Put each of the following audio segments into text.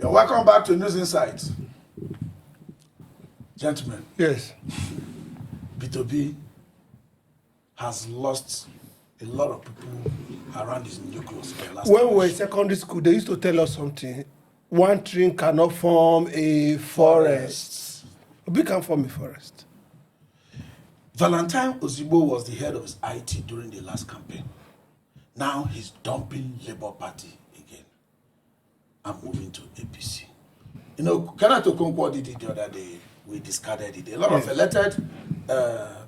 You're welcome back to News Insights. Gentlemen. Yes. B2B has lost a lot of people around his nucleus. When we were in secondary school, they used to tell us something. One tree cannot form a forest. We can form a forest. Valentine Ozigbo was the head of his IT during the last campaign. Now he's dumping Labour Party again and moving to APC. You know, Kenneth Okonkwo did it the other day. We discarded it. A lot of elected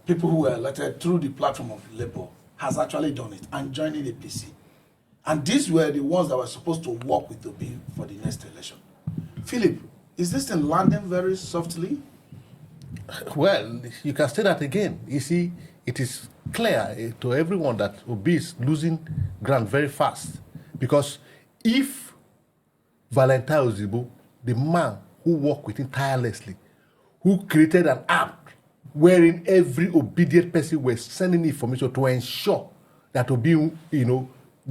people who were elected through the platform of Labour has actually done it and joining APC. And these were the ones that were supposed to work with Obi for the next election. Philip, is this thing landing very softly? Well, you can say that again. You see, it is clear to everyone that Obi is losing ground very fast. Because if Valentine Ozigbo, the man who worked with him tirelessly, who created an app wherein every obedient person was sending information to ensure that Obi,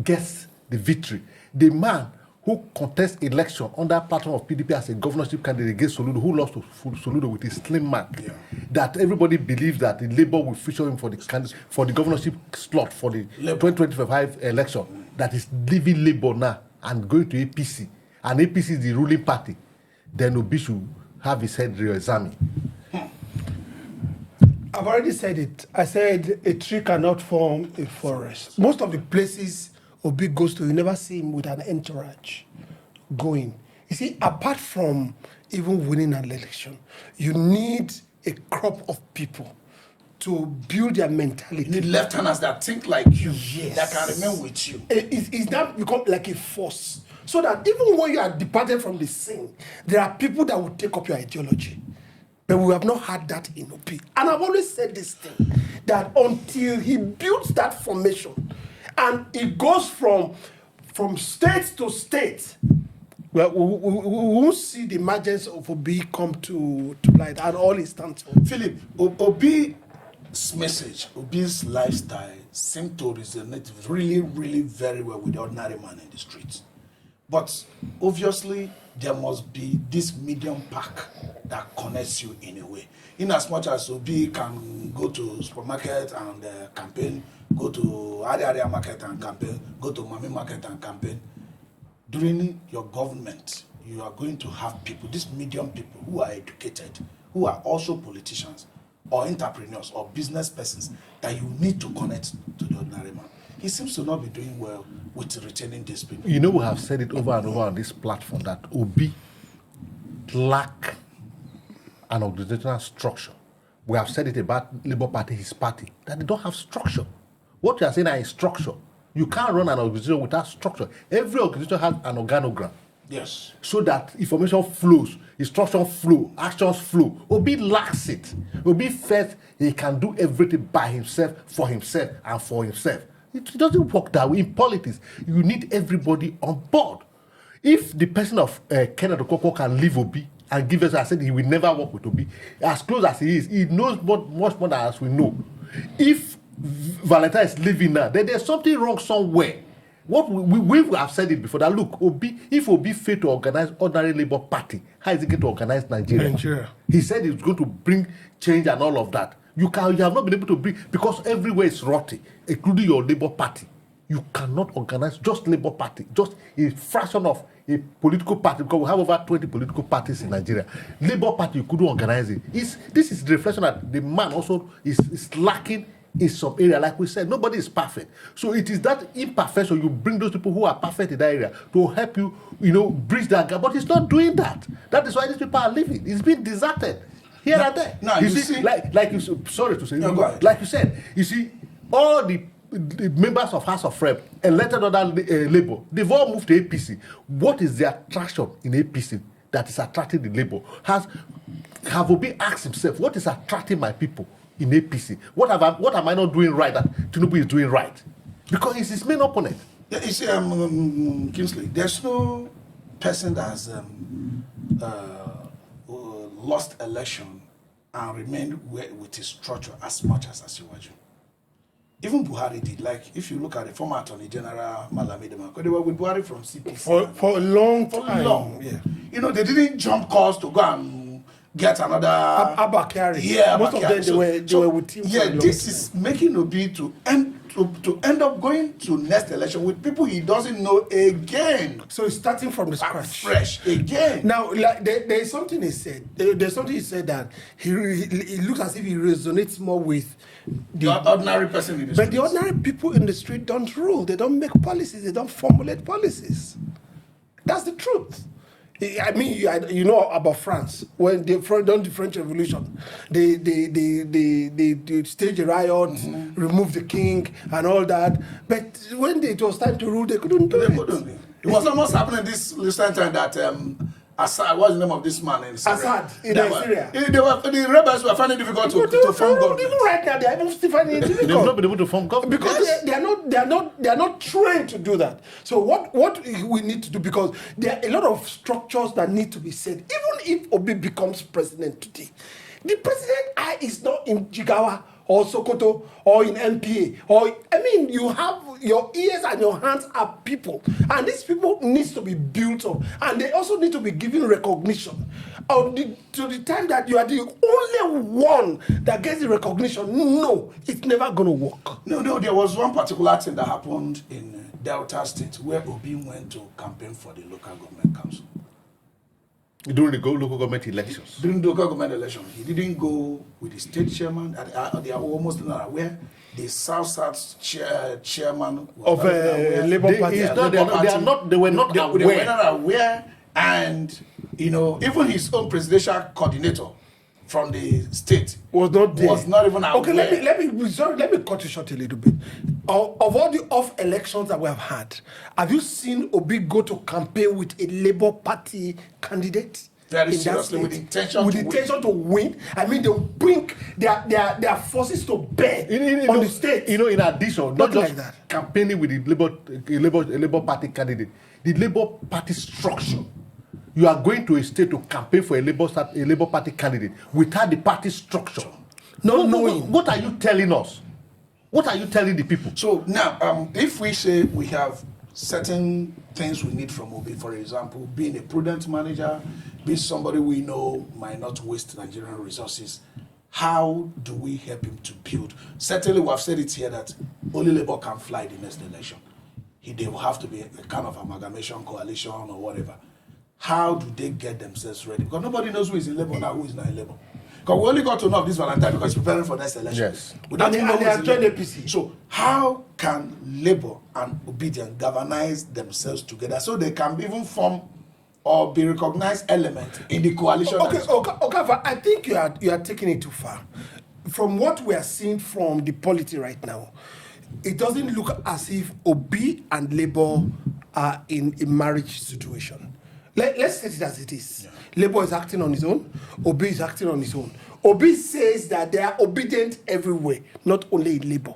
gets the victory. The man who contests election under platform of PDP as a governorship candidate against Soludo, who lost to Soludo with a slim mark, that everybody believes that the Labour will feature him for the governorship slot for the 2025 election, that is leaving Labour now and going to APC, and APC is the ruling party, then Obi should have his head re-examined. I've already said it. I said a tree cannot form a forest. Most of the places Obi goes to, you never see him with an entourage going. You see, apart from even winning an election, you need a crop of people to build their mentality. You need lieutenants that think like you, that can remain with you. It's now become like a force. So that even when you are departed from the scene, there are people that will take up your ideology. But we have not had that in OP. And I've always said this thing, that until he builds that formation, and it goes from state to state, well, we won't see the emergence of Obi come to light and all it stands for. Philip, Obi's message, Obi's lifestyle seems to resonate really, really very well with the ordinary man in the streets. But obviously, there must be this medium pack that connects you in a way. In as much as Obi can go to supermarket and campaign, go to area market and campaign, go to Mami market and campaign, during your government, you are going to have people, these medium people who are educated, who are also politicians or entrepreneurs or business persons that you need to connect to the ordinary man. He seems to not be doing well with retaining these people. You know, we have said it over and over on this platform that Obi lack an organizational structure. We have said it about Labour Party, his party, that they don't have structure. What you are saying is structure. You can't run an organization without structure. Every organization has an organogram. Yes. So that information flows, instruction flow, actions flow. Obi lacks it. Obi felt he can do everything by himself, and for himself. It doesn't work that way. In politics, you need everybody on board. If the person of Kenneth Okonkwo can leave Obi and give us, I said he will never work with Obi. As close as he is, he knows much more than us we know. If Valentine is leaving now, then there's something wrong somewhere. What we have said it before, that look, if Obi failed to organize ordinary Labour Party, how is he going to organize Nigeria? He said he's going to bring change and all of that. You have not been able to bring, because everywhere is rotty, including your Labour Party. You cannot organize just Labour Party, just a fraction of a political party, because we have over 20 political parties in Nigeria. Labour Party, you couldn't organize it. This is the reflection that the man also is lacking in some area. Like we said, nobody is perfect. So it is that imperfection, you bring those people who are perfect in that area to help you, bridge that gap. But he's not doing that. That is why these people are leaving. It's been deserted. Here and there. No, you see, like you sorry to say, no, like you said, you see, all the members of House of Rep elected under Labour, they've all moved to APC. What is the attraction in APC that is attracting the Labour? Have Obi asked himself, what is attracting my people in APC? What am I not doing right that Tinubu is doing right? Because he's his main opponent. Yeah, you see, Kingsley, there's no person that has lost election and remained with his structure as much as Asiwaju. Even Buhari did. Like, if you look at the former Attorney General Malami Demarco, they were with Buhari from CPC. For a long time. Yeah. they didn't jump course to go and get another Abakari. Yeah, Most of them they were with him. Yeah, this is making Obi to end up going to next election with people he doesn't know again. So he's starting from the scratch. Fresh again. Now, like, there's something he said. There's something he said that he looks as if he resonates more with the ordinary person in the street. But the ordinary people in the street don't rule. They don't make policies. They don't formulate policies. That's the truth. I mean, you know about France. When they done the French Revolution, they staged a riot, removed the king and all that. But when it was time to rule, they couldn't do it. It was almost happening this recent time that Assad, what's the name of this man in Syria? Assad in Syria. The rebels were finding it difficult to form government. Even right now, they are even still finding it difficult. They've not been able to form government because they are not trained to do that. So what we need to do, because there are a lot of structures that need to be set. Even if Obi becomes president today, the president eye is not in Jigawa or Sokoto or in MPA you have your ears and your hands are people, and these people needs to be built up, and they also need to be given recognition to the time that you are the only one that gets the recognition. No, it's never going to work. No, there was one particular thing that happened in Delta State where Obi went to campaign for the local government council. During the local government elections. During the local government election, he didn't go with the state chairman. They are almost not aware. The South chairman of Labour Party. They were not aware, and even his own presidential coordinator from the state was not there. Was not even aware. Okay, let me cut you short a little bit. Of all the off elections that we have you seen Obi go to campaign with a Labour Party candidate? Very seriously, with intention to win. I mean, they'll bring their forces to bear on the state. In addition, not just like that. Campaigning with the Labour Party candidate, the Labour Party structure. You are going to a state to campaign for a Labour Party candidate without the party structure. Not knowing. What are you telling us? What are you telling the people? So now, if we say we have certain things we need from Obi, for example, being a prudent manager, being somebody we know might not waste Nigerian resources, how do we help him to build? Certainly, we have said it here that only Labour can fly the next election. They will have to be a kind of amalgamation coalition or whatever. How do they get themselves ready? Because nobody knows who is in Labour now, who is not in Labour. Because we only got to know of this Valentine because he's preparing for next election. Yes. And they are joined APC. So how can Labour and Obedient galvanize themselves together so they can even form or be recognized element in the coalition? Okay, I think you are taking it too far. From what we are seeing from the polity right now, it doesn't look as if Obi and Labour are in a marriage situation. Let's set it as it is. Yeah. Labour is acting on his own. Obi is acting on his own. Obi says that they are obedient everywhere, not only in Labour.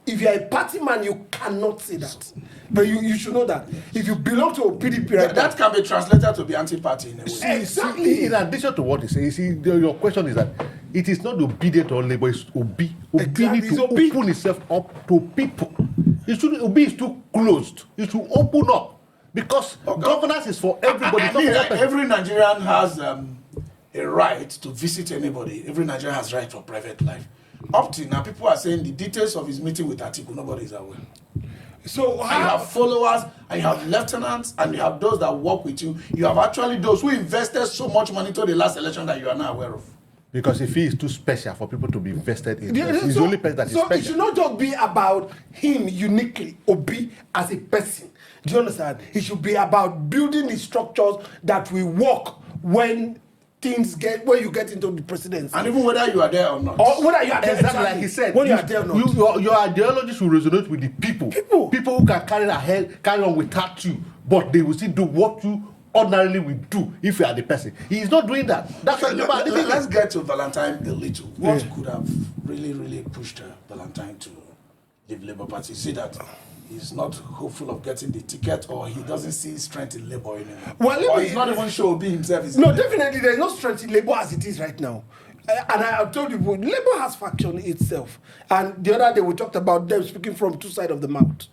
If you are a party man, you cannot say that. But you should know that. If you belong to a PDP, that can be translated to be anti-party in a way. Exactly. In addition to what he says, your question is that it is not obedient or Labour, it's Obi. Obi needs to open himself up to people. Obi is too closed. It should open up. Because governance is for everybody. Every Nigerian has a right to visit anybody. Every Nigerian has right for private life. Up till now, people are saying the details of his meeting with Atiku, nobody is aware. So you have followers, and you have lieutenants, and you have those that work with you. You have actually those who invested so much money to the last election that you are now aware of. Because if he is too special for people to be invested in, he's the only person that is special. So it should not just be about him uniquely, Obi as a person. Do you understand? It should be about building the structures that will work when you get into the presidency. And even whether you are there or not. Or whether you are there, exactly like he said. When you are there or not. Your ideology should resonate with the people. People who can carry on without you, but they will still do what you ordinarily will do if you are the person. He is not doing that. That's why let's get to Valentine a little. What could have really pushed Valentine to leave Labour Party? See that he's not hopeful of getting the ticket, or he doesn't see strength in Labour anymore. Or he's not even sure Obi himself is. No, definitely there's no strength in Labour as it is right now. And I told you, Labour has faction itself. And the other day we talked about them speaking from two sides of the mouth.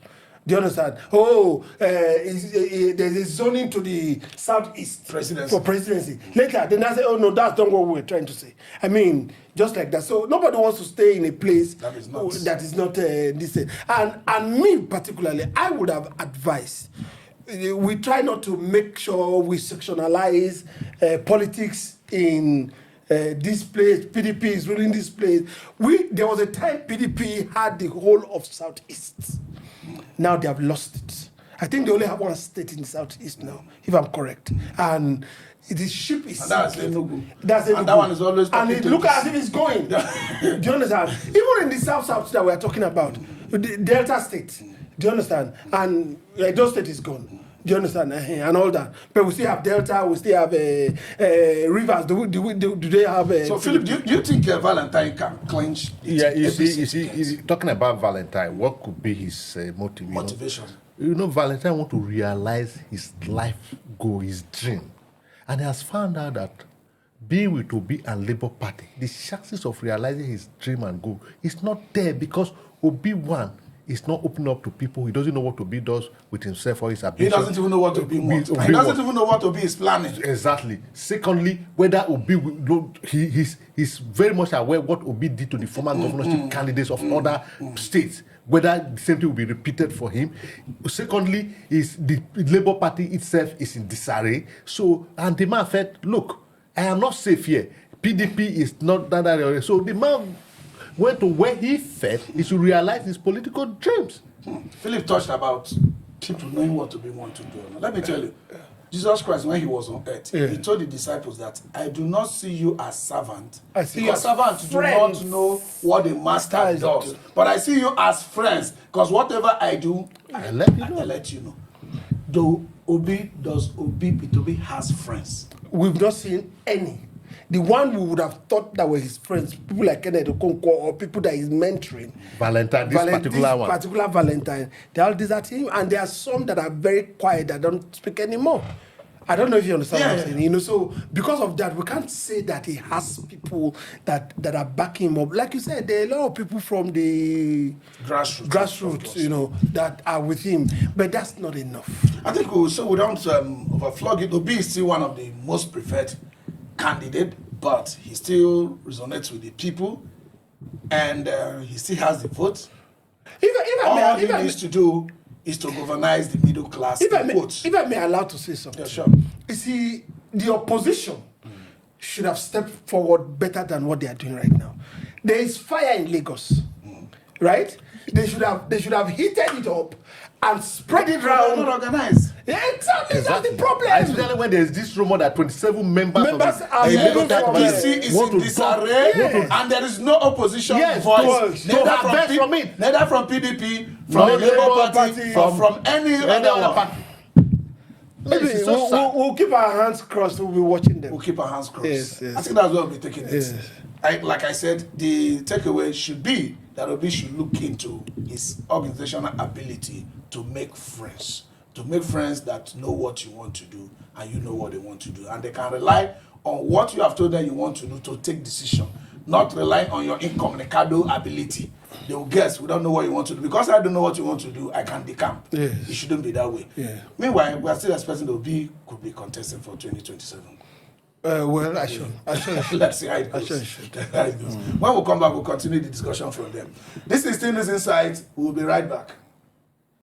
Do you understand? Oh, there's a zoning to the southeast for presidency. Later, then I say, oh no, that's not what we were trying to say. I mean, just like that. So nobody wants to stay in a place that is not this. And me particularly, I would have advised. We try not to make sure we sectionalize politics in this place. PDP is ruling this place. There was a time PDP had the whole of Southeast. Now they have lost it. I think they only have one state in the Southeast now, if I'm correct. And the ship is that's Enugu. That's Enugu. And that one is always and look at as if it's going. Do you understand? Even in the South that we are talking about, the Delta State. Do you understand? And Edo State is gone. Do you understand? And all that. But we still have Delta, we still have rivers. Do they have... so, Philip, do you think Valentine can clinch? Yeah, you see, talking about Valentine, what could be his motivation? You know, Valentine want to realize his life goal, his dream. And he has found out that being with Obi and Labour Party, the chances of realizing his dream and goal is not there because Obi won. He's not opening up to people. He doesn't know what Obi does with himself or his ambition. He doesn't even know what Obi wants. He doesn't even know what Obi is planning. Exactly. Secondly, whether Obi he's very much aware what Obi did to the former governorship candidates of other states. Whether the same thing will be repeated for him. Secondly, is the Labour Party itself is in disarray. So, and the man said, look, I am not safe here. PDP is not that area. So the man went to where he felt he should realize his political dreams. Philip touched about people knowing what Obi want to do. Now, let me tell you, Jesus Christ, when he was on earth, he told the disciples that I do not see you as servant. I see because servants do not know what the master does. But I see you as friends, because whatever I do, I let you know. Though Obi has friends. We've not seen any. The one we would have thought that were his friends, people like Kenneth Okonkwo or people that he's mentoring. Particular Valentine, they all desert him, and there are some that are very quiet that don't speak anymore. I don't know if you understand what I'm saying. You know, so because of that, we can't say that he has people that are backing him up. Like you said, there are a lot of people from the grassroots, you know, that are with him, but that's not enough. I think we don't overflog it. Obi is still one of the most preferred candidate, but he still resonates with the people, and he still has the vote. All he needs to do is to governize the middle class. If I may allow to say something. Yeah, sure. You see, the opposition should have stepped forward better than what they are doing right now. There is fire in Lagos, right? They should have heated it up and spread it around. They're not organized. Yeah, exactly. That's the problem. Especially when there's this rumor that 27 members are moving from APC is in disarray, and there is no opposition voice. Neither from PDP, from the Labour Party, or from any other party. Maybe we'll keep our hands crossed. We'll be watching them. We'll keep our hands crossed. Yes. I think that's what we'll be taking it. Like I said, the takeaway should be that Obi should look into his organizational ability to make friends. To make friends that know what you want to do and you know what they want to do. And they can rely on what you have told them you want to do to take decision. Not relying on your incommunicado ability. They will guess, we don't know what you want to do. Because I don't know what you want to do, I can decamp. Yes. It shouldn't be that way. Yeah. Meanwhile, we are still expecting that Obi could be contesting for 2027. Well, I should. Let's see how it goes. When we come back, we'll continue the discussion from them. This is Still News Insight. We'll be right back.